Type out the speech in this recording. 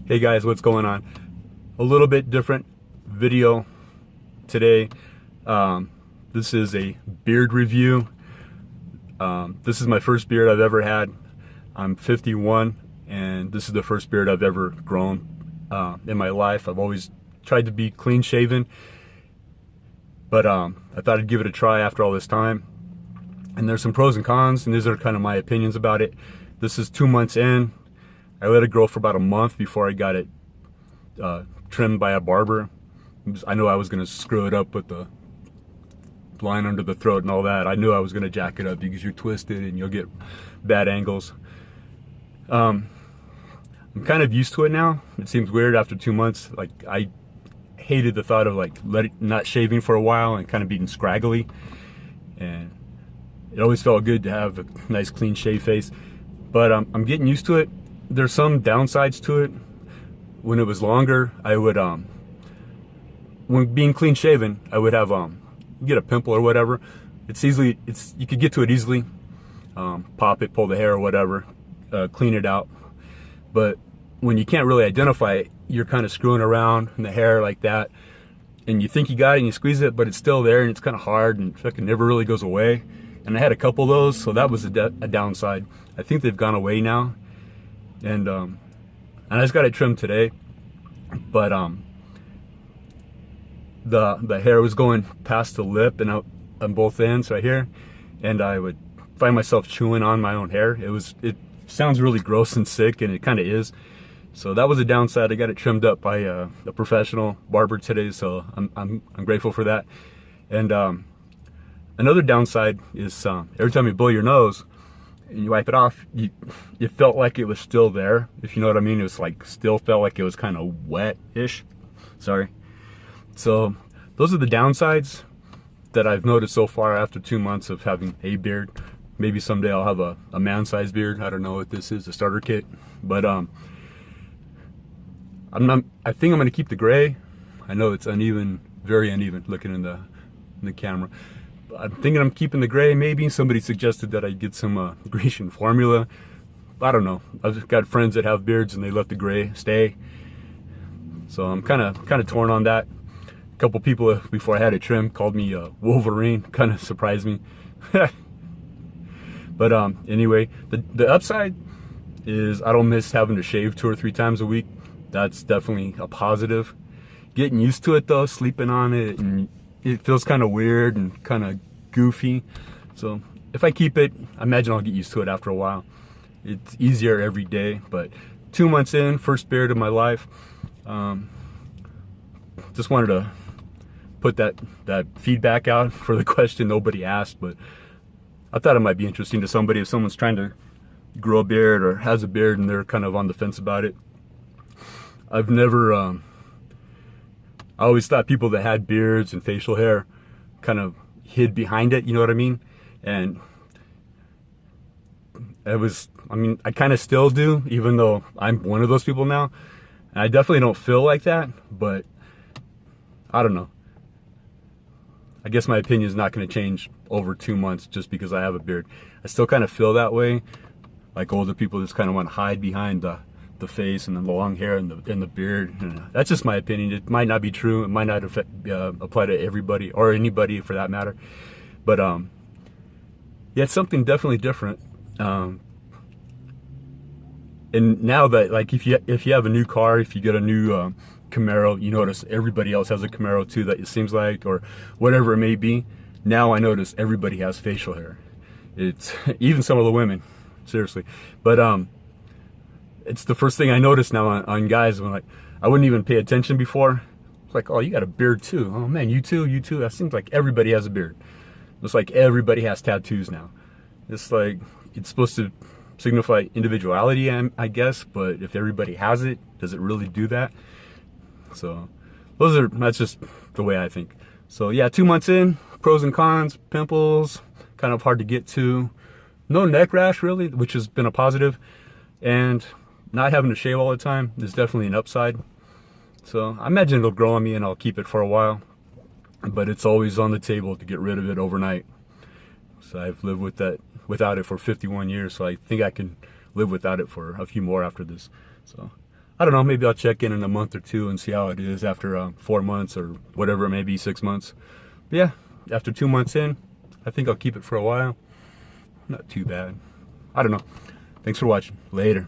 Hey guys, what's going on? A little bit different video today. This is a beard review. This is my first beard I've ever had. I'm 51 and this is the first beard I've ever grown in my life. I've always tried to be clean shaven, but I thought I'd give it a try after all this time. And there's some pros and cons, and these are kind of my opinions about it. This is 2 months in. I let it grow for about a month before I got it trimmed by a barber. I knew I was going to screw it up with the line under the throat and all that. I knew I was going to jack it up because you're twisted and you'll get bad angles. I'm kind of used to it now. It seems weird after 2 months. Like, I hated the thought of like not shaving for a while and kind of being scraggly. And it always felt good to have a nice clean shave face. But I'm getting used to it. There's some downsides to it. When it was longer, I would when being clean shaven, I would have get a pimple or whatever. You could get to it easily, pop it, pull the hair or whatever, clean it out. But when you can't really identify it, you're kind of screwing around in the hair like that, and you think you got it and you squeeze it, but it's still there and it's kind of hard and fucking never really goes away. And I had a couple of those, so that was a downside. I think they've gone away now. And I just got it trimmed today, but the hair was going past the lip and out on both ends right here, and I would find myself chewing on my own hair. It sounds really gross and sick, and it kind of is. So that was a downside. I got it trimmed up by a professional barber today, so I'm grateful for that. And another downside is every time you blow your nose and you wipe it off, it felt like it was still there, if you know what I mean. It was like, still felt like it was kind of wet-ish. Sorry. So those are the downsides that I've noticed so far after 2 months of having a beard. Maybe someday I'll have a man-sized beard. I don't know what this is, a starter kit. But I think I'm gonna keep the gray. I know it's uneven, very uneven looking in the camera. I'm thinking I'm keeping the gray. Maybe somebody suggested that I get some Grecian formula. I don't know. I've got friends that have beards and they let the gray stay. So I'm kind of torn on that. A couple people before I had it trimmed called me Wolverine. Kind of surprised me. But anyway, the upside is I don't miss having to shave 2 or 3 times a week. That's definitely a positive. Getting used to it though, sleeping on it, and it feels kind of weird and kind of goofy. So if I keep it, I imagine I'll get used to it after a while. It's easier every day. But 2 months in, first beard of my life. Just wanted to put that feedback out for the question nobody asked, but I thought it might be interesting to somebody if someone's trying to grow a beard or has a beard and they're kind of on the fence about it. I've never I always thought people that had beards and facial hair kind of hid behind it, you know what I mean? And I kind of still do, even though I'm one of those people now. And I definitely don't feel like that, but I don't know. I guess my opinion is not going to change over 2 months just because I have a beard. I still kind of feel that way, like older people just kind of want to hide behind the face and the long hair and the beard. And that's just my opinion. It might not be true. It might not apply to everybody or anybody for that matter. But yeah, it's something definitely different. And now that, like, if you have a new car, if you get a new Camaro, you notice everybody else has a Camaro too, that it seems like, or whatever it may be. Now I notice everybody has facial hair. It's even some of the women, seriously. But it's the first thing I notice now on guys. When, like, I wouldn't even pay attention before. It's like, oh, you got a beard too. Oh man, you too. That seems like everybody has a beard. It's like everybody has tattoos now. It's like, it's supposed to signify individuality, I guess, but if everybody has it, does it really do that? So that's just the way I think. So yeah, 2 months in, pros and cons, pimples, kind of hard to get to. No neck rash really, which has been a positive. And not having to shave all the time is definitely an upside. So I imagine it'll grow on me and I'll keep it for a while. But it's always on the table to get rid of it overnight. So I've lived without it for 51 years, so I think I can live without it for a few more after this. So I don't know, maybe I'll check in a month or two and see how it is after 4 months or whatever it may be, 6 months. But yeah, after 2 months in, I think I'll keep it for a while. Not too bad. I don't know. Thanks for watching. Later.